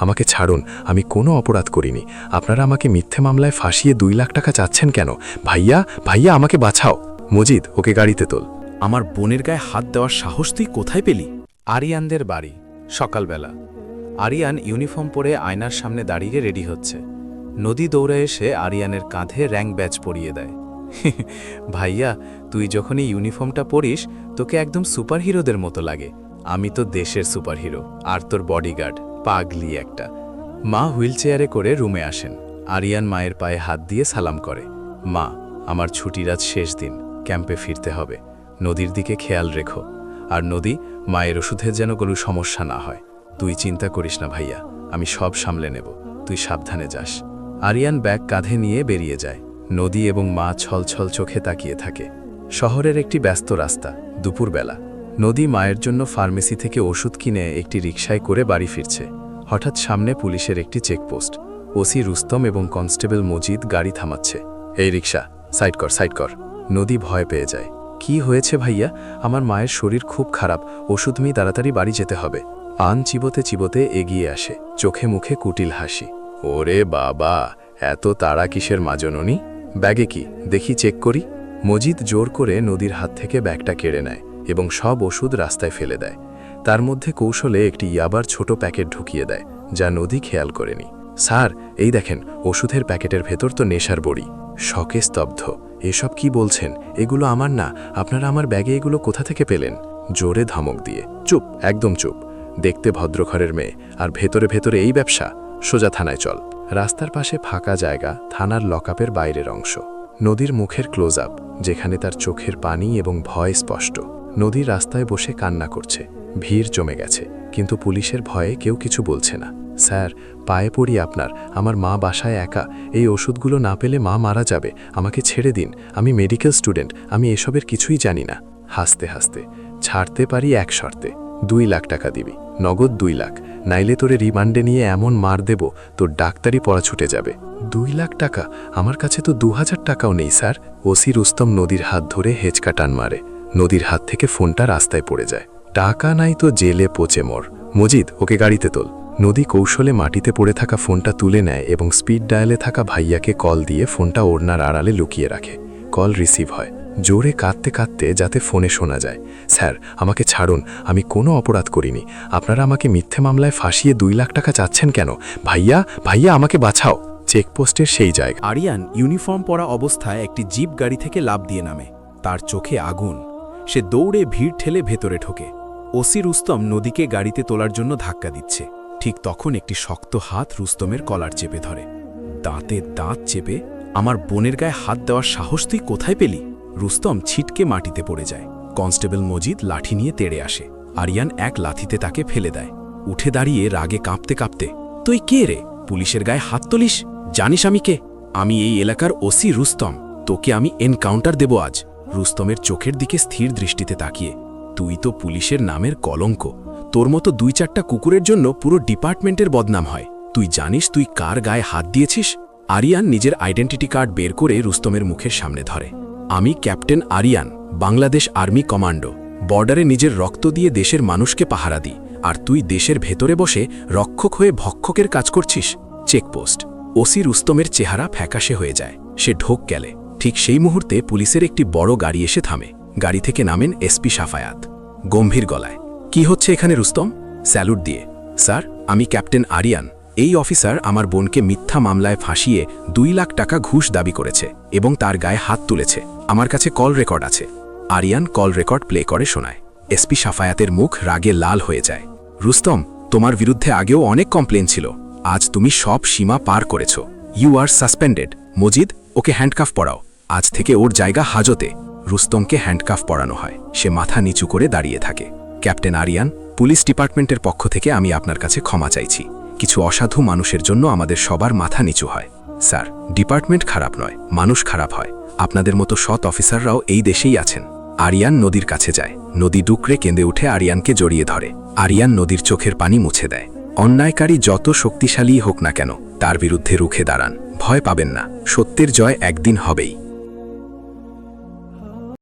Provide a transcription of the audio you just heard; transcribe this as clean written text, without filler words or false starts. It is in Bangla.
আমাকে ছাড়ুন, আমি কোনো অপরাধ করিনি। আপনারা আমাকে মিথ্যে মামলায় ফাঁসিয়ে 2 লাখ টাকা চাচ্ছেন কেন? ভাইয়া ভাইয়া আমাকে বাঁচাও। মজিদ, ওকে গাড়িতে তোল। আমার বোনের গায়ে হাত দেওয়ার সাহস তুই কোথায় পেলি? আরিয়ানদের বাড়ি, সকালবেলা। আরিয়ান ইউনিফর্ম পরে আয়নার সামনে দাঁড়িয়ে রেডি হচ্ছে। নদী দৌড়ে এসে আরিয়ানের কাঁধে র্যাঙ্ক ব্যাজ পরিয়ে দেয়। ভাইয়া, তুই যখনই ইউনিফর্মটা পরিস তোকে একদম সুপারহিরোদের মতো লাগে। আমি তো দেশের সুপারহিরো, আর তোর বডিগার্ড পাগলি একটা। মা হুইলচেয়ারে করে রুমে আসেন। আরিয়ান মায়ের পায়ে হাত দিয়ে সালাম করে। মা, আমার ছুটির আজ শেষ দিন, ক্যাম্পে ফিরতে হবে। নদীর দিকে খেয়াল রেখো। আর নদী, মায়ের ওষুধের যেন কোনো সমস্যা না হয়। তুই চিন্তা করিস না ভাইয়া, আমি সব সামলে নেব, তুই সাবধানে যাস। আরিয়ান ব্যাগ কাঁধে নিয়ে বেরিয়ে যায়। নদী এবং মা ছলছল চোখে তাকিয়ে থাকে। শহরের একটি ব্যস্ত রাস্তা, দুপুরবেলা। নদী মায়ের জন্য ফার্মেসি থেকে ওষুধ কিনে একটি রিকশায় করে বাড়ি ফিরছে। হঠাৎ সামনে পুলিশের একটি চেকপোস্ট। ওসি রুস্তম এবং কনস্টেবল মজিদ গাড়ি থামাচ্ছে। এই রিকশা, সাইড কর, সাইড কর। নদী ভয় পেয়ে যায়। কি হয়েছে ভাইয়া? আমার মায়ের শরীর খুব খারাপ, ওষুধ নিয়ে তাড়াতাড়ি বাড়ি যেতে হবে। আন চিবোতে চিবোতে এগিয়ে আসে, চোখে মুখে কুটিল হাসি। ওরে বাবা, এত তাড়া কিসের মা জননী? ব্যাগে কি দেখি, চেক করি। মজিদ জোর করে নদীর হাত থেকে ব্যাগটা কেড়ে নেয় এবং সব ওষুধ রাস্তায় ফেলে দেয়। তার মধ্যে কৌশলে একটি ইয়াবার ছোট প্যাকেট ঢুকিয়ে দেয়, যা নদী খেয়াল করেনি। স্যার, এই দেখেন, ওষুধের প্যাকেটের ভেতর তো নেশার বড়ি। শকে স্তব্ধ। এসব কি বলছেন? এগুলো আমার না। আপনারা আমার ব্যাগে এগুলো কোথা থেকে পেলেন? জোরে ধমক দিয়ে। চুপ, একদম চুপ। দেখতে ভদ্রঘরের মেয়ে, আর ভেতরে ভেতরে এই ব্যবসা। সোজা থানায় চল। রাস্তার পাশে ফাঁকা জায়গা, থানার লকআপের বাইরের অংশ। নদীর মুখের ক্লোজ আপ, যেখানে তার চোখের পানি এবং ভয় স্পষ্ট। নদী রাস্তায় বসে কান্না করছে। ভিড় জমে গেছে, কিন্তু পুলিশের ভয়ে কেউ কিছু বলছে না। স্যার, পায়ে পড়ি আপনার, আমার মা বাসায় একা। এই ওষুধগুলো না পেলে মা মারা যাবে। আমাকে ছেড়ে দিন, আমি মেডিকেল স্টুডেন্ট, আমি এসবের কিছুই জানি না। হাসতে হাসতে। ছাড়তে পারি এক শর্তে, 2 লাখ টাকা দিবি, নগদ 2 লাখ। নাইলে তোরে রিমান্ডে নিয়ে এমন মার দেব তোর ডাক্তারি পড়া ছুটে যাবে। 2 লাখ টাকা? আমার কাছে তো 2000 টাকাও নেই স্যার। ওসি রুস্তম নদীর হাত ধরে হেঁচকা টান মারে। নদীর হাত থেকে ফোনটা রাস্তায় পড়ে যায়। টাকা নাই তো জেলে পচে মর। মজিদ, ওকে গাড়িতে তোল। নদী কৌশলে মাটিতে পড়ে থাকা ফোনটা তুলে নেয় এবং স্পিড ডায়ালে থাকা ভাইয়াকে কল দিয়ে ফোনটা ওড়নার আড়ালে লুকিয়ে রাখে। কল রিসিভ হয়, জোরে কাঁদতে কাঁদতে, যাতে ফোনে শোনা যায়। স্যার, আমাকে ছাড়ুন, আমি কোনো অপরাধ করিনি। আপনারা আমাকে মিথ্যে মামলায় ফাঁসিয়ে 2 লাখ টাকা চাচ্ছেন কেন? ভাইয়া ভাইয়া আমাকে বাঁচাও। চেকপোস্টের সেই জায়গা। আরিয়ান ইউনিফর্ম পরা অবস্থায় একটি জিপ গাড়ি থেকে লাফ দিয়ে নামে। তার চোখে আগুন। সে দৌড়ে ভিড় ঠেলে ভেতরে ঢোকে। ওসি রুস্তম নদীকে গাড়িতে তোলার জন্য ধাক্কা দিচ্ছে। ঠিক তখন একটি শক্ত হাত রুস্তমের কলার চেপে ধরে। দাঁতে দাঁত চেপে, আমার বোনের গায়ে হাত দেওয়ার সাহস তুই কোথায় পেলি? রুস্তম ছিটকে মাটিতে পড়ে যায়। কনস্টেবল মজিদ লাঠি নিয়ে তেড়ে আসে। আরিয়ান এক লাথিতে তাকে ফেলে দেয়। উঠে দাঁড়িয়ে রাগে কাঁপতে কাঁপতে, তুই কে রে? পুলিশের গায়ে হাত তুলিস? জানিস আমি কে? আমি এই এলাকার ওসি রুস্তম। তোকে আমি এনকাউন্টার দেব আজ। রুস্তমের চোখের দিকে স্থির দৃষ্টিতে তাকিয়ে, তুই তো পুলিশের নামের কলঙ্ক। তোর মতো 2-4টা কুকুরের জন্য পুরো ডিপার্টমেন্টের বদনাম হয়। তুই জানিস তুই কার গায়ে হাত দিয়েছিস? আরিয়ান নিজের আইডেন্টিটি কার্ড বের করে রুস্তমের মুখের সামনে ধরে। আমি captain Aryan, Bangladesh army commando. বর্ডারে নিজের রক্ত দিয়ে দেশের মানুষকে পাহারা দিই, আর তুই দেশের ভেতরে বসে রক্ষক হয়ে ভক্ষকের কাজ করছিস। চেকপোস্ট। ওসি রুস্তমের চেহারা ফ্যাকাশে হয়ে যায়। সে ঢোক গেলে। ঠিক সেই মুহূর্তে পুলিশের একটি বড় গাড়ি এসে থামে। গাড়ি থেকে নামেন এসপি সাফায়াত। গম্ভীর গলায়, কি হচ্ছে এখানে রুস্তম? স্যালুট দিয়ে, স্যার, আমি ক্যাপ্টেন আরিয়ান। এই অফিসার আমার বোনকে মিথ্যা মামলায় ফাঁসিয়ে 2 লাখ টাকা ঘুষ দাবি করেছে এবং তার গায়ে হাত তুলেছে। আমার কাছে কল রেকর্ড আছে। আরিয়ান কল রেকর্ড প্লে করে শোনায়। এসপি সাফায়াতের মুখ রাগে লাল হয়ে যায়। রুস্তম, তোমার বিরুদ্ধে আগেও অনেক কমপ্লেন ছিল। আজ তুমি সব সীমা পার করেছ। You are suspended. মজিদ, ওকে হ্যান্ডকাফ পরাও। আজ থেকে ওর জায়গা হাজতে। রুস্তমকে হ্যান্ডকাফ পরানো হয়। সে মাথা নিচু করে দাঁড়িয়ে থাকে। ক্যাপ্টেন আরিয়ান, পুলিশ ডিপার্টমেন্টের পক্ষ থেকে আমি আপনার কাছে ক্ষমা চাইছি। কিছু অসাধু মানুষের জন্য আমাদের সবার মাথা নিচু হয়। স্যার, ডিপার্টমেন্ট খারাপ নয়, মানুষ খারাপ হয়। আপনাদের মতো সৎ অফিসাররাও এই দেশেই আছেন। আরিয়ান নদীর কাছে যায়। নদী ডুকরে কেঁদে উঠে আরিয়ানকে জড়িয়ে ধরে। আরিয়ান নদীর চোখের পানি মুছে দেয়। অন্যায়কারী যত শক্তিশালী হোক না কেন, তার বিরুদ্ধে রুখে দাঁড়ান। ভয় পাবেন না, সত্যের জয় একদিন হবেই।